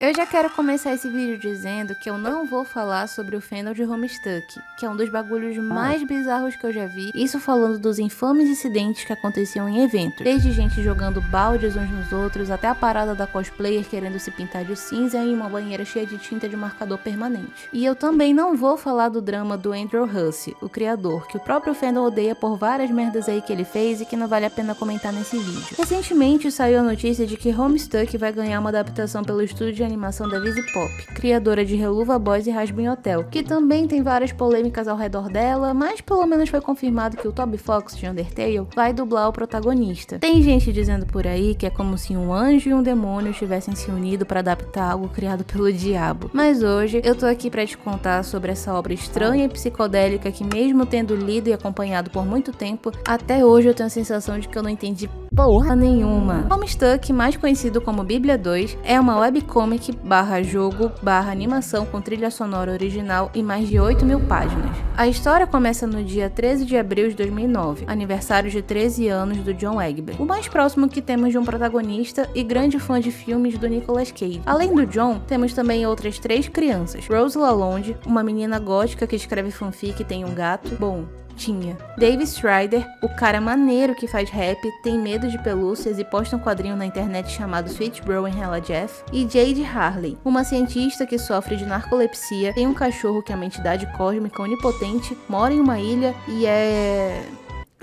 Eu já quero começar esse vídeo dizendo que eu não vou falar sobre o fandom de Homestuck, que é um dos bagulhos mais bizarros que eu já vi, isso falando dos infames incidentes que aconteciam em eventos, desde gente jogando baldes uns nos outros, até a parada da cosplayer querendo se pintar de cinza em uma banheira cheia de tinta de marcador permanente. E eu também não vou falar do drama do Andrew Hussie, o criador, que o próprio fandom odeia por várias merdas aí que ele fez e que não vale a pena comentar nesse vídeo. Recentemente saiu a notícia de que Homestuck vai ganhar uma adaptação pelo estúdio de animação da Visipop, criadora de Helluva Boys e Hazbin Hotel, que também tem várias polêmicas ao redor dela, mas pelo menos foi confirmado que o Toby Fox de Undertale vai dublar o protagonista. Tem gente dizendo por aí que é como se um anjo e um demônio tivessem se unido para adaptar algo criado pelo diabo. Mas hoje eu tô aqui para te contar sobre essa obra estranha e psicodélica que, mesmo tendo lido e acompanhado por muito tempo, até hoje eu tenho a sensação de que eu não entendi porra nenhuma. Homestuck, mais conhecido como Bíblia 2, é uma webcomic barra jogo barra animação com trilha sonora original e mais de 8.000 páginas. A história começa no dia 13 de abril de 2009, aniversário de 13 anos do John Egbert, o mais próximo que temos de um protagonista e grande fã de filmes do Nicolas Cage. Além do John, temos também outras 3 crianças: Rose Lalonde, uma menina gótica que escreve fanfic e tem um gato. Tinha Dave Strider, o cara maneiro que faz rap, tem medo de pelúcias e posta um quadrinho na internet chamado Sweet Bro and Hella Jeff, e Jade Harley, uma cientista que sofre de narcolepsia, tem um cachorro que é uma entidade cósmica onipotente, mora em uma ilha e é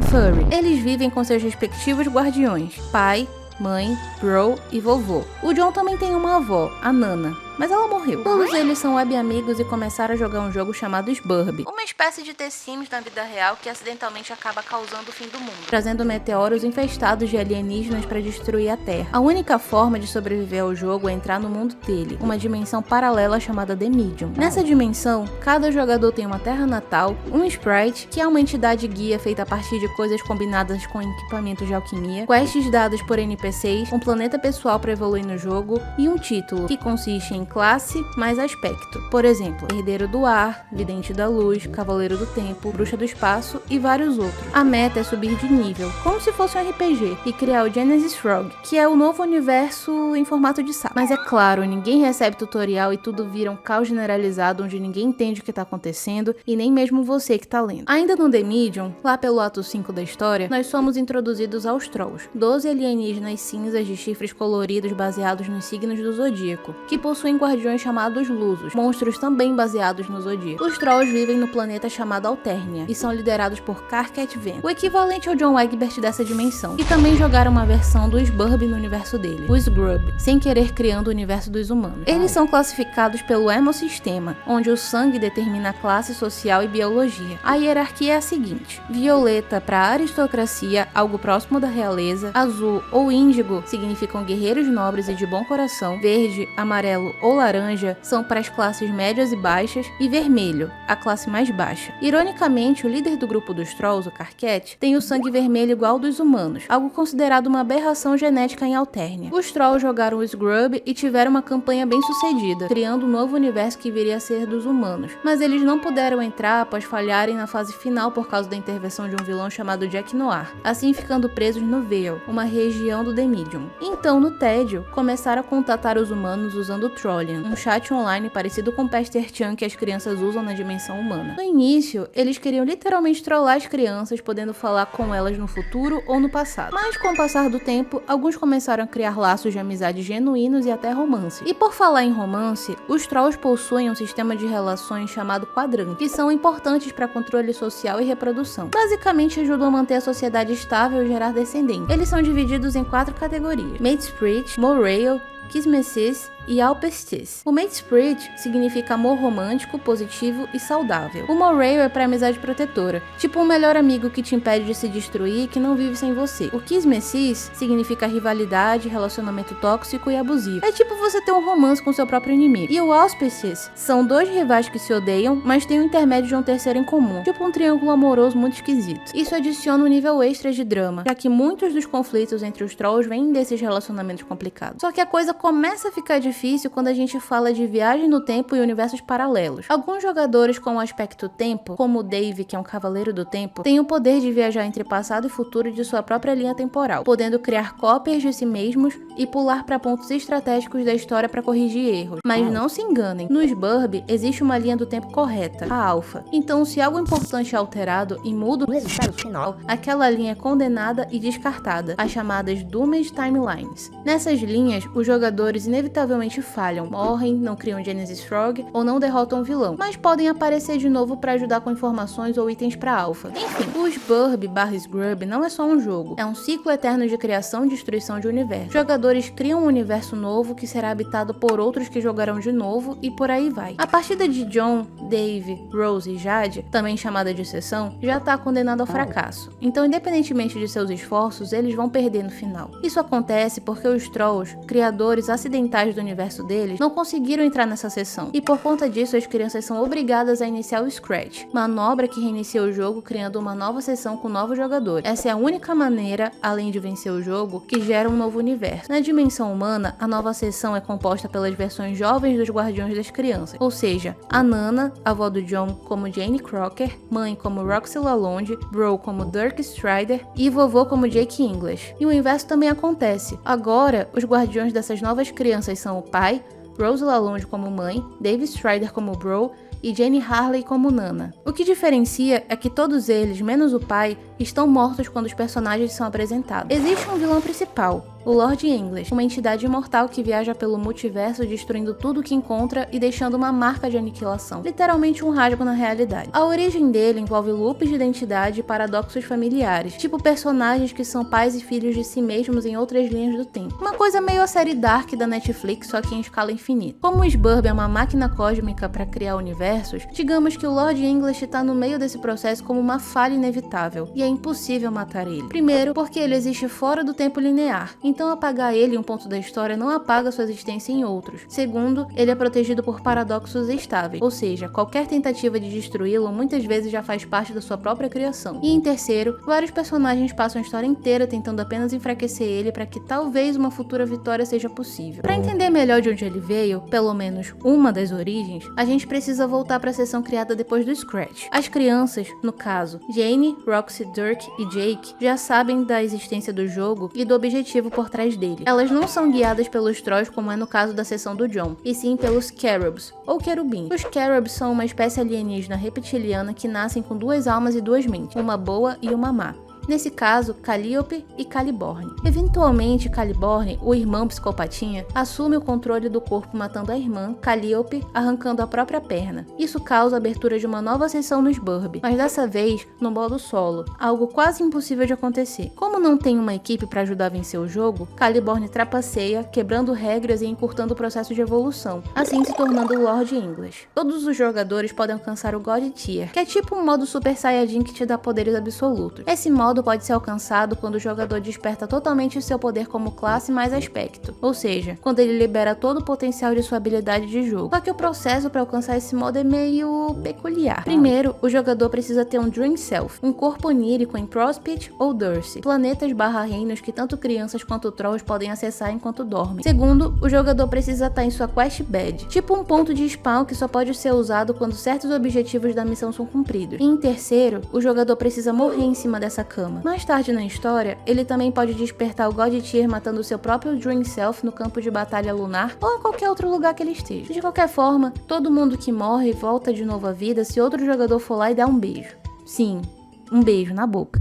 furry. Eles vivem com seus respectivos guardiões, pai, mãe, bro e vovô. O John também tem uma avó, a Nana, mas ela morreu. Todos eles são web amigos e começaram a jogar um jogo chamado Sburb, uma espécie de The Sims na vida real que acidentalmente acaba causando o fim do mundo, trazendo meteoros infestados de alienígenas para destruir a Terra. A única forma de sobreviver ao jogo é entrar no mundo dele, uma dimensão paralela chamada The Medium. Nessa dimensão, cada jogador tem uma terra natal, um sprite, que é uma entidade guia feita a partir de coisas combinadas com equipamentos de alquimia, quests dadas por NPCs, um planeta pessoal para evoluir no jogo e um título, que consiste em classe mais aspecto. Por exemplo, Herdeiro do Ar, Vidente da Luz, Cavaleiro do Tempo, Bruxa do Espaço e vários outros. A meta é subir de nível, como se fosse um RPG, e criar o Genesis Frog, que é o novo universo em formato de sapo. Mas é claro, ninguém recebe tutorial e tudo vira um caos generalizado onde ninguém entende o que tá acontecendo e nem mesmo você que tá lendo. Ainda no The Medium, lá pelo ato 5 da história, nós somos introduzidos aos Trolls, 12 alienígenas cinzas de chifres coloridos baseados nos signos do Zodíaco, que possuem guardiões chamados Lusos, monstros também baseados no Zodíaco. Os Trolls vivem no planeta chamado Alternia e são liderados por Karkat Ven, o equivalente ao John Egbert dessa dimensão, e também jogaram uma versão do Sburb no universo dele, o Scrub, sem querer criando o universo dos humanos. Eles são classificados pelo Hemosistema, onde o sangue determina a classe social e biologia. A hierarquia é a seguinte: violeta para aristocracia, algo próximo da realeza; azul ou índigo significam guerreiros nobres e de bom coração; verde, amarelo ou laranja são para as classes médias e baixas; e vermelho, a classe mais baixa. Ironicamente, o líder do grupo dos Trolls, o Karkat, tem o sangue vermelho igual ao dos humanos, algo considerado uma aberração genética em Alternia. Os Trolls jogaram o Scrub e tiveram uma campanha bem sucedida, criando um novo universo que viria a ser dos humanos, mas eles não puderam entrar após falharem na fase final por causa da intervenção de um vilão chamado Jack Noir, assim ficando presos no Vale, uma região do The Medium. Então, no tédio, começaram a contatar os humanos usando o Trollian, um chat online parecido com o Pastor Chan que as crianças usam na dimensão humana. No início, eles queriam literalmente trollar as crianças, podendo falar com elas no futuro ou no passado. Mas com o passar do tempo, alguns começaram a criar laços de amizade genuínos e até romance. E por falar em romance, os Trolls possuem um sistema de relações chamado Quadrante, que são importantes para controle social e reprodução. Basicamente ajudam a manter a sociedade estável e gerar descendentes. Eles são divididos em 4 categorias: Mate Spirit, Morail, Kismesis e Alpestis. O Mate Spirit significa amor romântico, positivo e saudável. O Morail é para amizade protetora, tipo um melhor amigo que te impede de se destruir e que não vive sem você. O Kismesis significa rivalidade, relacionamento tóxico e abusivo. É tipo você ter um romance com seu próprio inimigo. E o Auspices são 2 rivais que se odeiam, mas tem o intermédio de um terceiro em comum, tipo um triângulo amoroso muito esquisito. Isso adiciona um nível extra de drama, já que muitos dos conflitos entre os Trolls vêm desses relacionamentos complicados. Só que a coisa começa a ficar difícil difícil quando a gente fala de viagem no tempo e universos paralelos. Alguns jogadores com o aspecto tempo, como o Dave, que é um cavaleiro do tempo, têm o poder de viajar entre passado e futuro de sua própria linha temporal, podendo criar cópias de si mesmos e pular para pontos estratégicos da história para corrigir erros. Mas não se enganem, nos Burb existe uma linha do tempo correta, a Alpha. Então, se algo importante é alterado e muda o resultado final, aquela linha é condenada e descartada, as chamadas Doomed Timelines. Nessas linhas, os jogadores inevitavelmente falham, morrem, não criam Genesis Frog ou não derrotam o vilão, mas podem aparecer de novo para ajudar com informações ou itens para Alpha. Enfim, os Burb/Scrub não é só um jogo, é um ciclo eterno de criação e destruição de universo. Jogadores criam um universo novo que será habitado por outros que jogarão de novo e por aí vai. A partida de John, Dave, Rose e Jade, também chamada de sessão, já está condenada ao fracasso. Então, independentemente de seus esforços, eles vão perder no final. Isso acontece porque os Trolls, criadores acidentais do universo deles, não conseguiram entrar nessa sessão. E por conta disso, as crianças são obrigadas a iniciar o Scratch, manobra que reinicia o jogo criando uma nova sessão com novos jogadores. Essa é a única maneira, além de vencer o jogo, que gera um novo universo. Na dimensão humana, a nova sessão é composta pelas versões jovens dos Guardiões das Crianças, ou seja, a Nana, avó do John, como Jane Crocker, mãe como Roxy Lalonde, Bro como Dirk Strider e vovô como Jake English. E o inverso também acontece. Agora, os guardiões dessas novas crianças são o pai, Rose Lalonde como mãe, Dave Strider como Bro e Jane Harley como Nana. O que diferencia é que todos eles, menos o pai, estão mortos quando os personagens são apresentados. Existe um vilão principal, o Lord English, uma entidade imortal que viaja pelo multiverso destruindo tudo o que encontra e deixando uma marca de aniquilação, literalmente um rasgo na realidade. A origem dele envolve loops de identidade e paradoxos familiares, tipo personagens que são pais e filhos de si mesmos em outras linhas do tempo. Uma coisa meio a série Dark da Netflix, só que em escala infinita. Como o Sburb é uma máquina cósmica para criar universos, digamos que o Lord English está no meio desse processo como uma falha inevitável, e é impossível matar ele. Primeiro, porque ele existe fora do tempo linear, então apagar ele em um ponto da história não apaga sua existência em outros. Segundo, ele é protegido por paradoxos estáveis, ou seja, qualquer tentativa de destruí-lo muitas vezes já faz parte da sua própria criação. E em terceiro, vários personagens passam a história inteira tentando apenas enfraquecer ele para que talvez uma futura vitória seja possível. Para entender melhor de onde ele veio, pelo menos uma das origens, a gente precisa voltar para a seção criada depois do Scratch. As crianças, no caso, Jane, Roxy, Dirk e Jake, já sabem da existência do jogo e do objetivo por trás dele. Elas não são guiadas pelos Trolls como é no caso da seção do John, e sim pelos Carobs, ou querubins. Os Carobs são uma espécie alienígena reptiliana que nascem com duas almas e duas mentes, uma boa e uma má. Nesse caso, Calliope e Caliborn. Eventualmente, Caliborn, o irmão psicopatinha, assume o controle do corpo matando a irmã, Calliope, arrancando a própria perna. Isso causa a abertura de uma nova sessão nos Burb, mas dessa vez no modo solo, algo quase impossível de acontecer. Como não tem uma equipe para ajudar a vencer o jogo, Caliborn trapaceia, quebrando regras e encurtando o processo de evolução, assim se tornando o Lord English. Todos os jogadores podem alcançar o God Tier, que é tipo um modo Super Saiyajin que te dá poderes absolutos. Esse modo pode ser alcançado quando o jogador desperta totalmente seu poder como classe mais aspecto, ou seja, quando ele libera todo o potencial de sua habilidade de jogo. Só que o processo para alcançar esse modo é meio peculiar. Primeiro, o jogador precisa ter um Dream Self, um corpo onírico em Prospect ou Durce, planetas/reinos que tanto crianças quanto trolls podem acessar enquanto dormem. Segundo, o jogador precisa estar em sua Quest Bed, tipo um ponto de spawn que só pode ser usado quando certos objetivos da missão são cumpridos. E em terceiro, o jogador precisa morrer em cima dessa cama. Mais tarde na história, ele também pode despertar o God Tier matando seu próprio Dream Self no campo de batalha lunar ou em qualquer outro lugar que ele esteja. De qualquer forma, todo mundo que morre volta de novo à vida se outro jogador for lá e dar um beijo. Sim, um beijo na boca.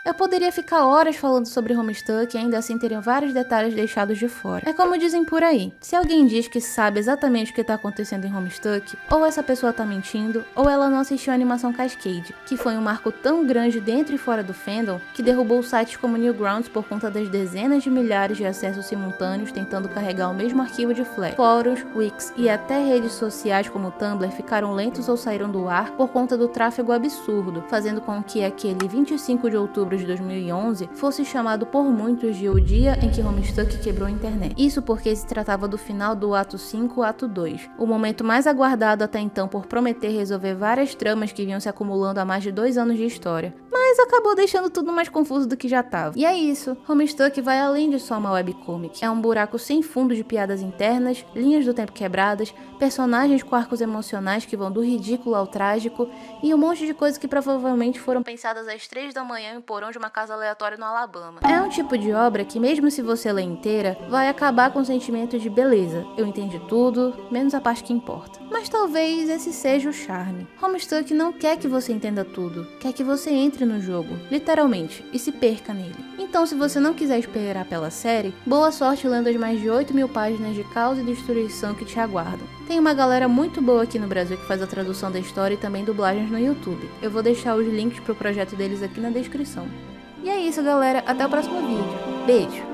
Eu poderia ficar horas falando sobre Homestuck e ainda assim teriam vários detalhes deixados de fora. É como dizem por aí, se alguém diz que sabe exatamente o que está acontecendo em Homestuck, ou essa pessoa tá mentindo, ou ela não assistiu a animação Cascade, que foi um marco tão grande dentro e fora do fandom, que derrubou sites como Newgrounds por conta das dezenas de milhares de acessos simultâneos tentando carregar o mesmo arquivo de Flash. Fóruns, Wix e até redes sociais como o Tumblr ficaram lentos ou saíram do ar por conta do tráfego absurdo, fazendo com que aquele 25 de outubro de 2011 fosse chamado por muitos de o dia em que Homestuck quebrou a internet. Isso porque se tratava do final do Ato 5, Ato 2, o momento mais aguardado até então por prometer resolver várias tramas que vinham se acumulando há mais de 2 anos de história. mas acabou deixando tudo mais confuso do que já tava. E é isso, Homestuck vai além de só uma webcomic. É um buraco sem fundo de piadas internas, linhas do tempo quebradas, personagens com arcos emocionais que vão do ridículo ao trágico e um monte de coisas que provavelmente foram pensadas às 3 da manhã em porão de uma casa aleatória no Alabama. É um tipo de obra que, mesmo se você ler inteira, vai acabar com o sentimento de beleza, eu entendi tudo, menos a parte que importa. Mas talvez esse seja o charme. Homestuck não quer que você entenda tudo, quer que você entre no jogo, literalmente, e se perca nele. Então, se você não quiser esperar pela série, boa sorte lendo as mais de 8.000 páginas de caos e destruição que te aguardam. Tem uma galera muito boa aqui no Brasil que faz a tradução da história e também dublagens no YouTube. Eu vou deixar os links pro projeto deles aqui na descrição. E é isso, galera. Até o próximo vídeo. Beijo!